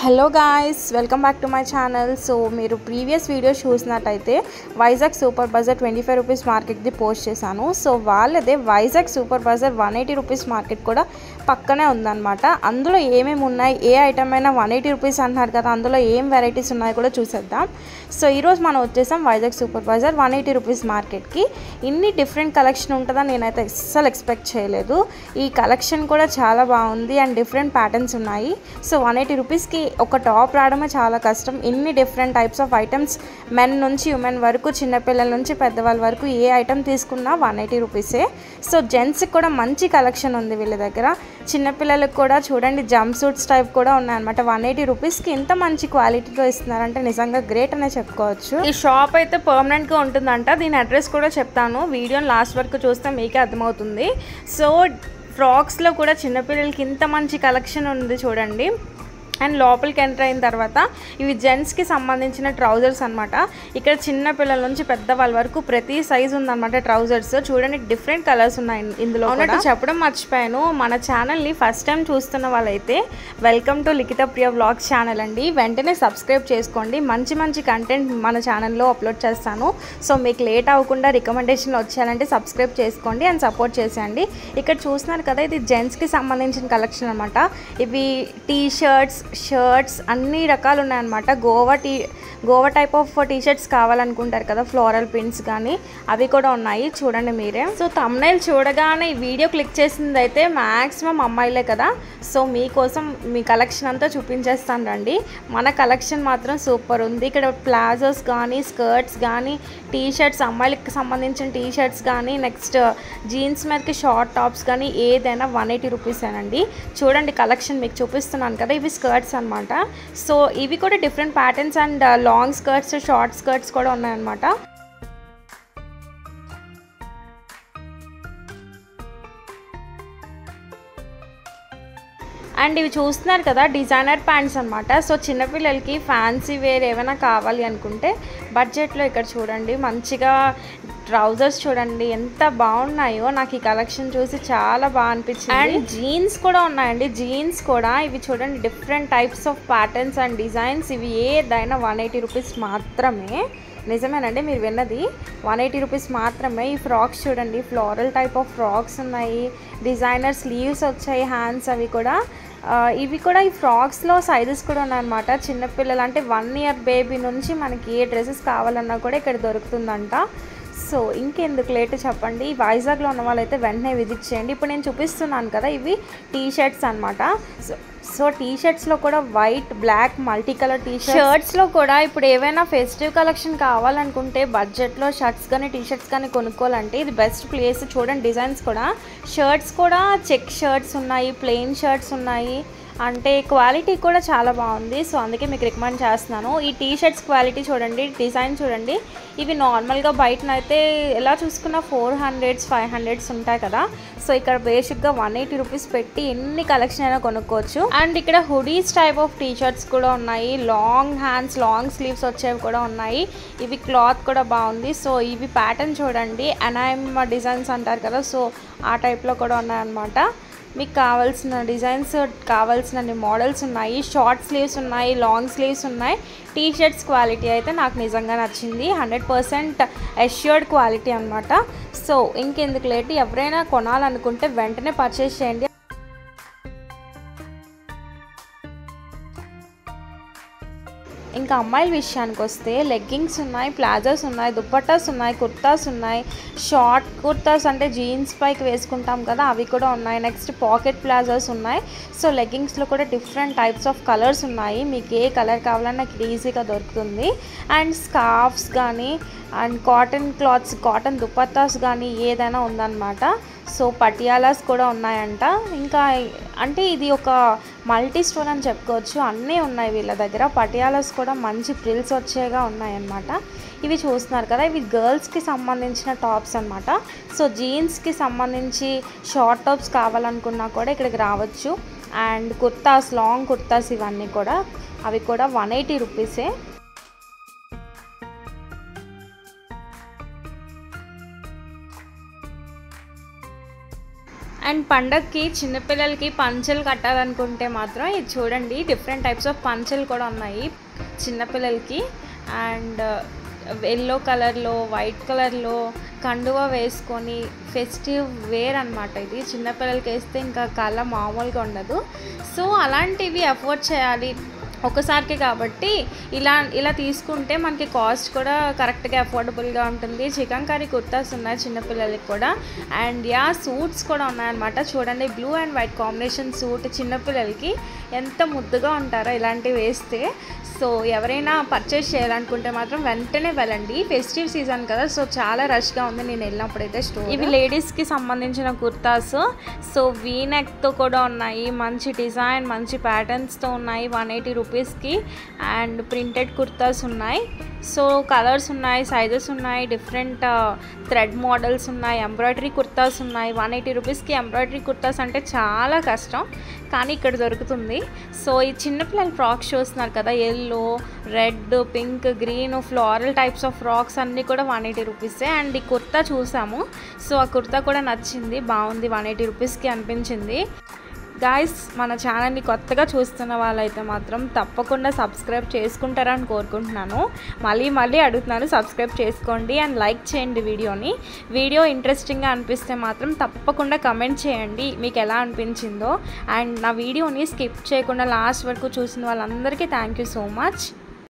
Hello guys, welcome back to my channel. So మీరు previous video చూసినట్టయితే Vizag super bazaar 25 rupees మార్కెట్ది post చేశాను. So వాళ్ళదే Vizag super bazaar 180 rupees market కూడా పక్కనే ఉందన్నమాట. అందులో ఏమేమి ఉన్నాయి, ఏ ఐటమ్ అయినా 180 రూపీస్ అంటున్నారు కదా, అందులో ఏం వెరైటీస్ ఉన్నాయో కూడా చూసేద్దాం. సో ఈరోజు మనం వచ్చేసాం వైజాగ్ సూపర్ బజార్ 180 రూపీస్ మార్కెట్కి. ఇన్ని డిఫరెంట్ కలెక్షన్ ఉంటుందని నేనైతే అస్సలు ఎక్స్పెక్ట్ చేయలేదు. ఈ కలెక్షన్ కూడా చాలా బాగుంది అండ్ డిఫరెంట్ ప్యాటర్న్స్ ఉన్నాయి. సో 180 రూపీస్కి ఒక టాప్ రావడమే చాలా కష్టం. ఇన్ని different types of items, men నుంచి ఉమెన్ వరకు, చిన్నపిల్లల నుంచి పెద్దవాళ్ళ వరకు ఏ ఐటమ్ తీసుకున్నా 180 రూపీసే. సో జెంట్స్కి కూడా మంచి కలెక్షన్ ఉంది వీళ్ళ దగ్గర. చిన్నపిల్లలకు కూడా చూడండి, జంప్ సూట్స్ టైప్ కూడా ఉన్నాయన్నమాట. 180 రూపీస్కి ఇంత మంచి క్వాలిటీతో ఇస్తున్నారంటే నిజంగా గ్రేట్ అనే చెప్పుకోవచ్చు. ఈ షాప్ అయితే పర్మనెంట్గా ఉంటుందంట. దీని అడ్రస్ కూడా చెప్తాను, వీడియోని లాస్ట్ వరకు చూస్తే మీకే అర్థమవుతుంది. సో ఫ్రాక్స్లో కూడా చిన్నపిల్లలకి ఇంత మంచి కలెక్షన్ ఉంది చూడండి. అండ్ లోపలికి ఎంటర్ అయిన తర్వాత ఇవి జెంట్స్కి సంబంధించిన ట్రౌజర్స్ అనమాట. ఇక్కడ చిన్న పిల్లల నుంచి పెద్దవాళ్ళ వరకు ప్రతి సైజు ఉందన్నమాట ట్రౌజర్స్. చూడండి, డిఫరెంట్ కలర్స్ ఉన్నాయి ఇందులో. అన్నట్టు చెప్పడం మర్చిపోయాను, మన ఛానల్ని ఫస్ట్ టైం చూస్తున్న వాళ్ళైతే welcome to Likhitha Priya vlogs channel అండి. వెంటనే సబ్స్క్రైబ్ చేసుకోండి. మంచి మంచి కంటెంట్ మన ఛానల్లో అప్లోడ్ చేస్తాను. సో మీకు లేట్ అవ్వకుండా రికమెండేషన్లు వచ్చాయంటే సబ్స్క్రైబ్ చేసుకోండి అండ్ సపోర్ట్ చేసేయండి. ఇక్కడ చూస్తున్నారు కదా, ఇది జెంట్స్కి సంబంధించిన కలెక్షన్ అనమాట. ఇవి టీషర్ట్స్, షర్ట్స్ అన్ని రకాలు ఉన్నాయన్నమాట. గోవా టైప్ ఆఫ్ టీషర్ట్స్ కావాలనుకుంటారు కదా, ఫ్లోరల్ ప్రింట్స్ కానీ, అవి కూడా ఉన్నాయి చూడండి మీరే. సో థంబ్నెయిల్ చూడగానే ఈ వీడియో క్లిక్ చేసింది అయితే మ్యాక్సిమం అమ్మాయిలే కదా. సో మీకోసం మీ కలెక్షన్ అంతా చూపించేస్తాను రండి. మన కలెక్షన్ మాత్రం సూపర్ ఉంది. ఇక్కడ ప్లాజోస్ కానీ, స్కర్ట్స్ కానీ, టీషర్ట్స్, అమ్మాయిలకి సంబంధించిన టీషర్ట్స్ కానీ, నెక్స్ట్ జీన్స్ మీదకి షార్ట్ టాప్స్ కానీ, ఏదైనా 180 రూపీసేనండి. చూడండి కలెక్షన్ మీకు చూపిస్తున్నాను కదా, ఇవి స్కర్ట్స్ అనమాట. సో ఇవి కూడా different patterns and long skirts, short skirts కూడా ఉన్నాయన్నమాట. అండ్ ఇవి చూస్తున్నారు కదా, డిజైనర్ ప్యాంట్స్ అనమాట. సో చిన్నపిల్లలకి ఫ్యాన్సీ వేర్ ఏమైనా కావాలి అనుకుంటే బడ్జెట్లో ఇక్కడ చూడండి మంచిగా ట్రౌజర్స్ చూడండి ఎంత బాగున్నాయో. నాకు ఈ కలెక్షన్ చూసి చాలా బాగా అనిపించింది. అండ్ జీన్స్ కూడా ఉన్నాయండి. జీన్స్ కూడా ఇవి చూడండి, different types of patterns and designs. ఇవి ఏదైనా 180 రూపీస్ మాత్రమే. నిజమేనండి, మీరు విన్నది, 180 రూపీస్ మాత్రమే. ఈ ఫ్రాక్స్ చూడండి, ఫ్లోరల్ టైప్ ఆఫ్ ఫ్రాక్స్ ఉన్నాయి. డిజైనర్ స్లీవ్స్ వచ్చాయి, హ్యాండ్స్ అవి కూడా. ఇవి కూడా ఈ ఫ్రాక్స్లో సైజెస్ కూడా ఉన్నాయన్నమాట. చిన్నపిల్లలు అంటే 1 ఇయర్ బేబీ నుంచి మనకి ఏ డ్రెస్సెస్ కావాలన్నా కూడా ఇక్కడ దొరుకుతుందంట. సో ఇంకెందుకు లేట్ చెప్పండి, వైజాగ్లో ఉన్న వాళ్ళైతే వెంటనే విజిట్ చేయండి. ఇప్పుడు నేను చూపిస్తున్నాను కదా, ఇవి టీ షర్ట్స్ అనమాట. సో టీ షర్ట్స్లో కూడా white, black, multi colour T షర్ట్స్లో కూడా ఇప్పుడు ఏవైనా ఫెస్టివ్ కలెక్షన్ కావాలనుకుంటే బడ్జెట్లో షర్ట్స్ కానీ టీ షర్ట్స్ కానీ కొనుక్కోవాలంటే ఇది బెస్ట్ ప్లేస్. చూడండి డిజైన్స్ కూడా, షర్ట్స్ కూడా చెక్ షర్ట్స్ ఉన్నాయి, ప్లెయిన్ షర్ట్స్ ఉన్నాయి. అంటే క్వాలిటీ కూడా చాలా బాగుంది. సో అందుకే మీకు రికమెండ్ చేస్తున్నాను. ఈ టీ షర్ట్స్ క్వాలిటీ చూడండి, డిజైన్ చూడండి. ఇవి నార్మల్గా బయటనైతే ఎలా చూసుకున్నా 400s, 500s ఉంటాయి కదా. సో ఇక్కడ బేసిక్గా 180 రూపీస్ పెట్టి ఎన్ని కలెక్షన్ అయినా కొనుక్కోవచ్చు. అండ్ ఇక్కడ hoodies type of T shirts కూడా ఉన్నాయి. లాంగ్ హ్యాండ్స్, లాంగ్ స్లీవ్స్ వచ్చేవి కూడా ఉన్నాయి. ఇవి క్లాత్ కూడా బాగుంది. సో ఇవి ప్యాటర్న్ చూడండి, ఎనాయిమ్ డిజైన్స్ అంటారు కదా, సో ఆ టైప్లో కూడా ఉన్నాయన్నమాట. మీకు కావాల్సిన డిజైన్స్, కావాల్సిన మోడల్స్ ఉన్నాయి. షార్ట్ స్లీవ్స్ ఉన్నాయి, లాంగ్ స్లీవ్స్ ఉన్నాయి. టీ షర్ట్స్ క్వాలిటీ అయితే నాకు నిజంగా నచ్చింది. 100% అష్యూర్డ్ క్వాలిటీ అనమాట. సో ఇంకెందుకు లేట్, ఎవరైనా కొనాలనుకుంటే వెంటనే పర్చేస్ చేయండి. ఇంకా అమ్మాయిల విషయానికి వస్తే లెగ్గింగ్స్ ఉన్నాయి, ప్లాజోస్ ఉన్నాయి, దుప్పట్టాస్ ఉన్నాయి, కుర్తాస్ ఉన్నాయి. షార్ట్ కుర్తాస్ అంటే జీన్స్ పైకి వేసుకుంటాం కదా, అవి కూడా ఉన్నాయి. నెక్స్ట్ పాకెట్ ప్లాజోస్ ఉన్నాయి. సో లెగ్గింగ్స్లో కూడా డిఫరెంట్ టైప్స్ ఆఫ్ కలర్స్ ఉన్నాయి. మీకు ఏ కలర్ కావాలన్నా నాకు ఈజీగా దొరుకుతుంది. అండ్ స్కార్ఫ్స్ కానీ, and cotton clothes, cotton dupattas కానీ ఏదైనా ఉందన్నమాట. సో పటియాలాస్ కూడా ఉన్నాయంట. ఇంకా అంటే ఇది ఒక మల్టీ స్టోర్ అని చెప్పుకోవచ్చు, అన్నీ ఉన్నాయి వీళ్ళ దగ్గర. పటియాలాస్ కూడా మంచి ప్రిల్స్ వచ్చేగా ఉన్నాయన్నమాట. ఇవి చూస్తున్నారు కదా, ఇవి గర్ల్స్కి సంబంధించిన టాప్స్ అనమాట. సో జీన్స్కి సంబంధించి షార్ట్ టాప్స్ కావాలనుకున్నా కూడా ఇక్కడికి రావచ్చు. అండ్ కుర్తాస్, లాంగ్ కుర్తాస్ ఇవన్నీ కూడా, అవి కూడా 180 రూపీసే. అండ్ పండగకి చిన్నపిల్లలకి పంచెలు కట్టాలనుకుంటే మాత్రం ఇది చూడండి, డిఫరెంట్ టైప్స్ ఆఫ్ పంచెలు కూడా ఉన్నాయి చిన్నపిల్లలకి. అండ్ ఎల్లో కలర్లో, వైట్ కలర్లో కండువా వేసుకొని ఫెస్టివ్ వేర్ అనమాట. ఇది చిన్నపిల్లలకి వేస్తే ఇంకా కళ మామూలుగా ఉండదు. సో అలాంటివి అఫోర్డ్ చేయాలి ఒకసారికి కాబట్టి ఇలా తీసుకుంటే మనకి కాస్ట్ కూడా కరెక్ట్గా అఫోర్డబుల్గా ఉంటుంది. చికెన్ కర్రీ కుర్తాస్ ఉన్నాయి చిన్నపిల్లలకి కూడా. అండ్ సూట్స్ కూడా ఉన్నాయన్నమాట. చూడండి, blue and white combination suit చిన్నపిల్లలకి ఎంత ముద్దుగా ఉంటారో ఇలాంటివి వేస్తే. సో ఎవరైనా పర్చేస్ చేయాలనుకుంటే మాత్రం వెంటనే వెళ్ళండి, ఫెస్టివ్ సీజన్ కదా. సో చాలా రష్గా ఉంది నేను వెళ్ళినప్పుడైతే స్టోర్. ఇవి లేడీస్కి సంబంధించిన కుర్తాస్. సో వీ నెక్తో కూడా ఉన్నాయి, మంచి డిజైన్ మంచి ప్యాటర్న్స్తో ఉన్నాయి 180 రూపీస్కి. అండ్ ప్రింటెడ్ కుర్తాస్ ఉన్నాయి. సో కలర్స్ ఉన్నాయి, సైజెస్ ఉన్నాయి, డిఫరెంట్ థ్రెడ్ మోడల్స్ ఉన్నాయి, ఎంబ్రాయిడరీ కుర్తాస్ ఉన్నాయి. 180 రూపీస్కి ఎంబ్రాయిడరీ కుర్తాస్ అంటే చాలా కష్టం, కానీ ఇక్కడ దొరుకుతుంది. సో ఈ చిన్నపిల్లల ఫ్రాక్స్ చూస్తున్నారు కదా, yellow, red, pink, green, floral types of frocks అన్నీ కూడా 180 రూపీసే. అండ్ ఈ కుర్తా చూసాము, సో ఆ కుర్తా కూడా నచ్చింది, బాగుంది, 180 రూపీస్కి అనిపించింది. గాయస్, మన ఛానల్ని కొత్తగా చూస్తున్న వాళ్ళైతే మాత్రం తప్పకుండా సబ్స్క్రైబ్ చేసుకుంటారని కోరుకుంటున్నాను. మళ్ళీ అడుగుతున్నాను, సబ్స్క్రైబ్ చేసుకోండి అండ్ లైక్ చేయండి వీడియోని. వీడియో ఇంట్రెస్టింగ్గా అనిపిస్తే మాత్రం తప్పకుండా కమెంట్ చేయండి మీకు ఎలా అనిపించిందో. అండ్ నా వీడియోని స్కిప్ చేయకుండా లాస్ట్ వరకు చూసిన వాళ్ళందరికీ థ్యాంక్ యూ సో మచ్.